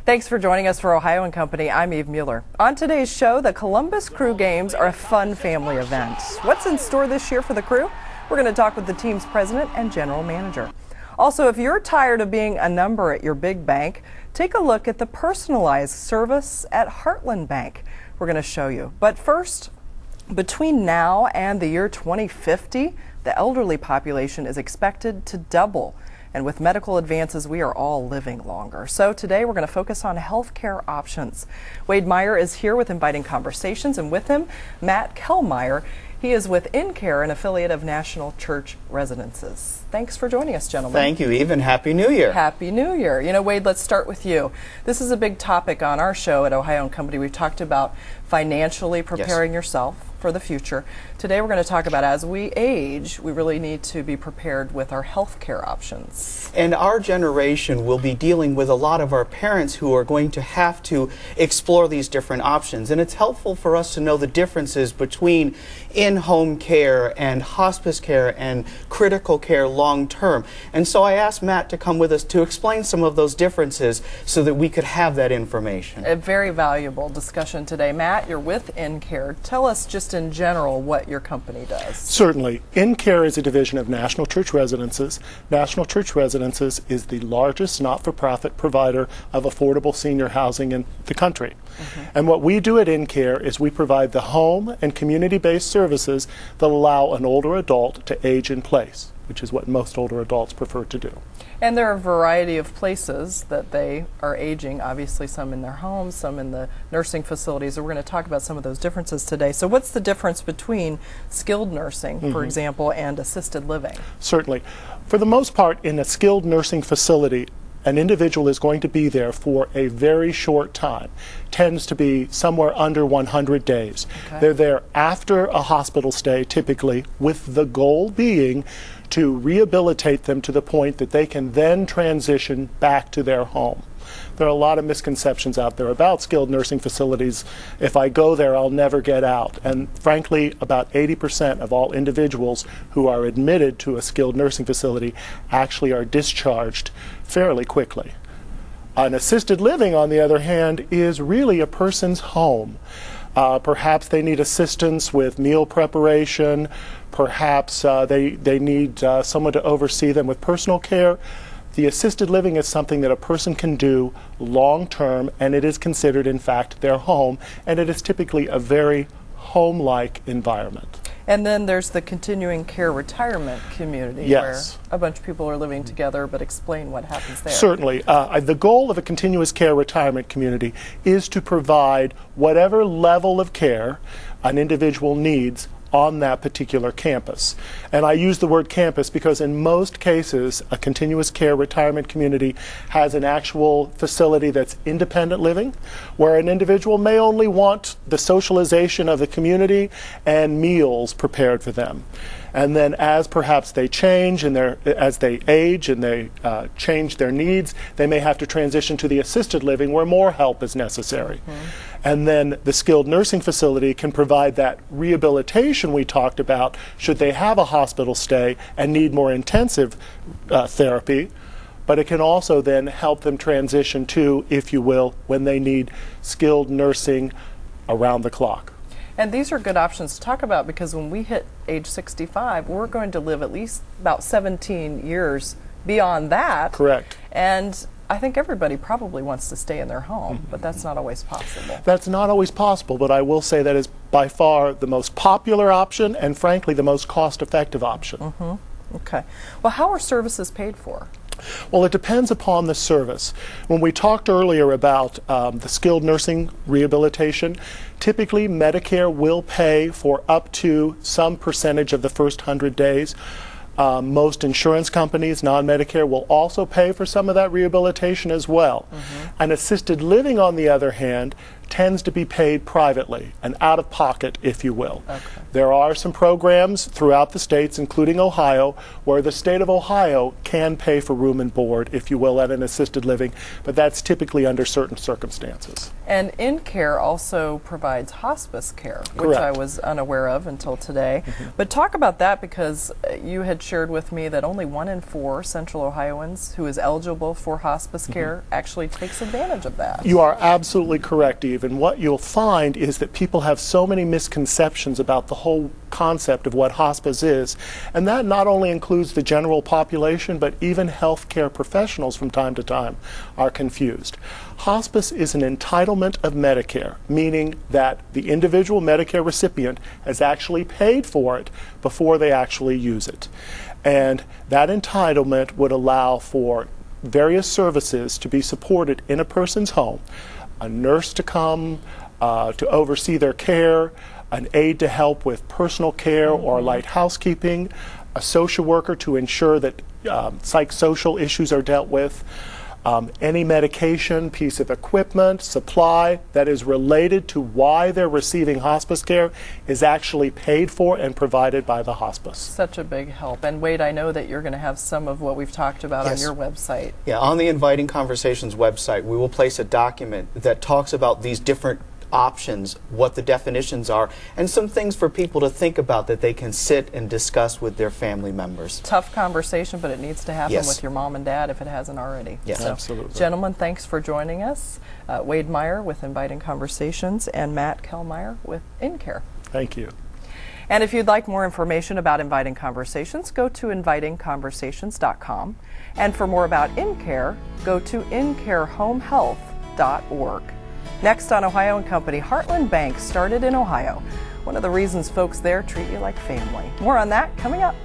Thanks for joining us for Ohio and Company. I'm Eve Mueller. On today's show, the Columbus Crew Games are a fun family event. What's in store this year for the Crew? We're going to talk with the team's president and general manager. Also, if you're tired of being a number at your big bank, take a look at the personalized service at Heartland Bank. We're going to show you. But first, between now and the year 2050, the elderly population is expected to double. And with medical advances, we are all living longer. So today we're going to focus on healthcare options. Meyer is here with Inviting Conversations, and with him, Matt Kehlmeier. He is with InCare, an affiliate of National Church Residences. Thanks for joining us, gentlemen. Thank you, Eve, and Happy New Year. Happy New Year. You know, Wade, let's start with you. This is a big topic on our show at Ohio and Company. We've talked about financially preparing yourself for the future. Today we're going to talk about, as we age, we really need to be prepared with our health care options. And our generation will be dealing with a lot of our parents who are going to have to explore these different options. And it's helpful for us to know the differences between in-home care and hospice care and critical care long term. And so I asked Matt to come with us to explain some of those differences so that we could have that information. A very valuable discussion today. Matt, you're with InCare. Tell us just in general what your company does. Certainly. InCare is a division of National Church Residences. National Church Residences is the largest not-for-profit provider of affordable senior housing in the country. And what we do at InCare is we provide the home and community-based services that allow an older adult to age in place, which is what most older adults prefer to do. And there are a variety of places that they are aging, obviously some in their homes, some in the nursing facilities. And we're going to talk about some of those differences today. So what's the difference between skilled nursing, for example, and assisted living? Certainly. For the most part, in a skilled nursing facility, an individual is going to be there for a very short time. Tends to be somewhere under 100 days. Okay. They're there after a hospital stay, typically, with the goal being to rehabilitate them to the point that they can then transition back to their home. There are a lot of misconceptions out there about skilled nursing facilities. If I go there, I'll never get out. And frankly, about 80% of all individuals who are admitted to a skilled nursing facility actually are discharged fairly quickly. An assisted living, on the other hand, is really a person's home. Perhaps they need assistance with meal preparation. Perhaps they need someone to oversee them with personal care. The assisted living is something that a person can do long term, and it is considered, in fact, their home, and it is typically a very home-like environment. And then there's the continuing care retirement community, yes, where a bunch of people are living together, but explain what happens there. Certainly. The goal of a continuous care retirement community is to provide whatever level of care an individual needs on that particular campus. And I use the word campus because in most cases a continuous care retirement community has an actual facility that's independent living, where an individual may only want the socialization of the community and meals prepared for them. And then as perhaps they change and as they age and they change their needs, they may have to transition to the assisted living where more help is necessary. And then the skilled nursing facility can provide that rehabilitation we talked about should they have a hospital stay and need more intensive therapy. But it can also then help them transition to, if you will, when they need skilled nursing around the clock. And these are good options to talk about because when we hit age 65, we're going to live at least about 17 years beyond that. Correct. And I think everybody probably wants to stay in their home, but that's not always possible. That's not always possible, but I will say that is by far the most popular option and frankly the most cost-effective option. Okay. Well, how are services paid for? Well, it depends upon the service. When we talked earlier about the skilled nursing rehabilitation, typically Medicare will pay for up to some percentage of the first 100 days. Most insurance companies, non-Medicare, will also pay for some of that rehabilitation as well. An assisted living, on the other hand, tends to be paid privately and out of pocket, if you will. Okay. There are some programs throughout the states, including Ohio, where the state of Ohio can pay for room and board, if you will, at an assisted living, but that's typically under certain circumstances. And InCare also provides hospice care, which Correct. I was unaware of until today. But talk about that, because you had shared with me that only 1 in 4 Central Ohioans who is eligible for hospice care actually takes advantage of that. You are absolutely correct, Eve. And what you'll find is that people have so many misconceptions about the whole concept of what hospice is. And that not only includes the general population, but even healthcare professionals from time to time are confused. Hospice is an entitlement of Medicare, meaning that the individual Medicare recipient has actually paid for it before they actually use it. And that entitlement would allow for various services to be supported in a person's home. A nurse to come to oversee their care, an aide to help with personal care or light housekeeping, a social worker to ensure that psychosocial issues are dealt with, any medication, piece of equipment, supply that is related to why they're receiving hospice care is actually paid for and provided by the hospice. Such a big help. And Wade, I know that you're going to have some of what we've talked about on your website. Yeah, on the Inviting Conversations website, we will place a document that talks about these different options, what the definitions are, and some things for people to think about that they can sit and discuss with their family members. Tough conversation, but it needs to happen Yes. with your mom and dad if it hasn't already. Yes. So, Absolutely. gentlemen, thanks for joining us. Wade Meyer with Inviting Conversations and Matt Kehlmeier with InCare. Thank you. And if you'd like more information about Inviting Conversations, go to invitingconversations.com. And for more about InCare, go to incarehomehealth.org. Next on Ohio & Company, Heartland Bank started in Ohio. One of the reasons folks there treat you like family. More on that coming up.